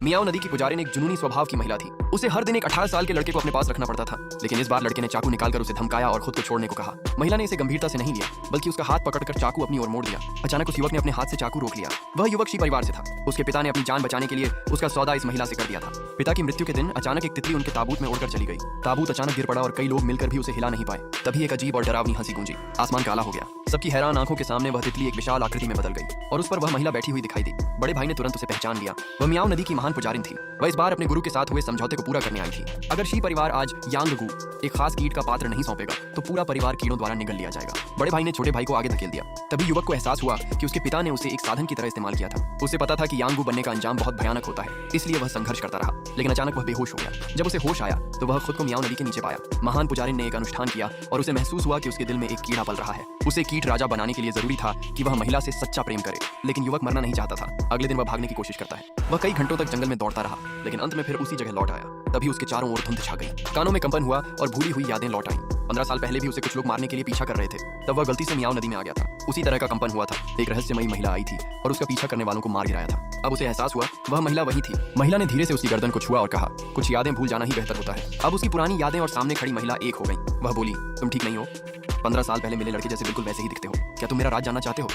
मियाओ नदी की पुजारिन एक जुनूनी स्वभाव की महिला थी। उसे हर दिन एक 18 साल के लड़के को अपने पास रखना पड़ता था, लेकिन इस बार लड़के ने चाकू निकालकर उसे धमकाया और खुद को छोड़ने को कहा। महिला ने इसे गंभीरता से नहीं लिया, बल्कि उसका हाथ पकड़कर चाकू अपनी ओर मोड़ दिया। अचानक उस युवक ने अपने हाथ से चाकू रोक लिया। वह युवक शी परिवार से था। उसके पिता ने अपनी जान बचाने के लिए उसका सौदा इस महिला से कर दिया था। पिता की मृत्यु के दिन अचानक एक तितली उनके ताबूत में उड़कर चली गई। ताबूत अचानक गिर पड़ा और कई लोग मिलकर भी उसे हिला नहीं पाए। तभी एक अजीब और डरावनी हंसी गूंजी। आसमान काला हो गया। सबकी हैरान आंखों के सामने वह तितली एक विशाल आकृति में बदल गई और उस पर वह महिला बैठी हुई दिखाई दी। बड़े भाई ने तुरंत उसे पहचान लिया। वह मियाओ नदी की महान पुजारिन थी। वह इस बार अपने गुरु के साथ हुए समझौते को पूरा करने आई थी। अगर शी परिवार आज यांगगू एक खास कीट का पात्र नहीं सौंपेगा तो पूरा परिवार कीड़ों द्वारा निगल लिया जाएगा। बड़े भाई ने छोटे भाई को आगे धकेल दिया। तभी युवक को एहसास हुआ कि उसके पिता ने उसे एक साधन की तरह इस्तेमाल किया था। उसे पता था कि यांगगू बनने का अंजाम बहुत भयानक होता है, इसलिए वह संघर्ष करता रहा। लेकिन अचानक वह बेहोश हो गया। जब उसे होश आया तो वह खुद को मियाओ नदी के नीचे पाया। महान पुजारिन ने एक अनुष्ठान किया और उसे महसूस हुआ कि उसके दिल में एक कीड़ा पल रहा है। उसे कीट राजा बनाने के लिए जरूरी था कि वह महिला से सच्चा प्रेम करे, लेकिन युवक मरना नहीं चाहता था। अगले दिन वह भागने की कोशिश करता है। वह कई घंटों तक जंगल में दौड़ता रहा, लेकिन अंत में फिर उसी जगह लौट आया। तभी उसके चारों ओर धुंध छा गई। कानों में कंपन हुआ और भूली हुई यादें लौट आईं। 15 साल पहले भी उसे कुछ लोग मारने के लिए पीछा कर रहे थे। तब वह गलती से मियाओ नदी में आ गया था। उसी तरह का कंपन हुआ था। एक रहस्यमयी महिला आई थी और उसका पीछा करने वालों को मार गिराया था। अब उसे एहसास हुआ वह महिला वही थी। महिला ने धीरे से उसकी गर्दन को छुआ और कहा, कुछ यादें भूल जाना ही बेहतर होता है। अब उसकी पुरानी यादें और सामने खड़ी महिला एक हो गई। वह बोली, तुम ठीक नहीं हो। 15 साल पहले मिले लड़के जैसे बिल्कुल वैसे ही दिखते हो। क्या तुम मेरा राज जानना चाहते हो?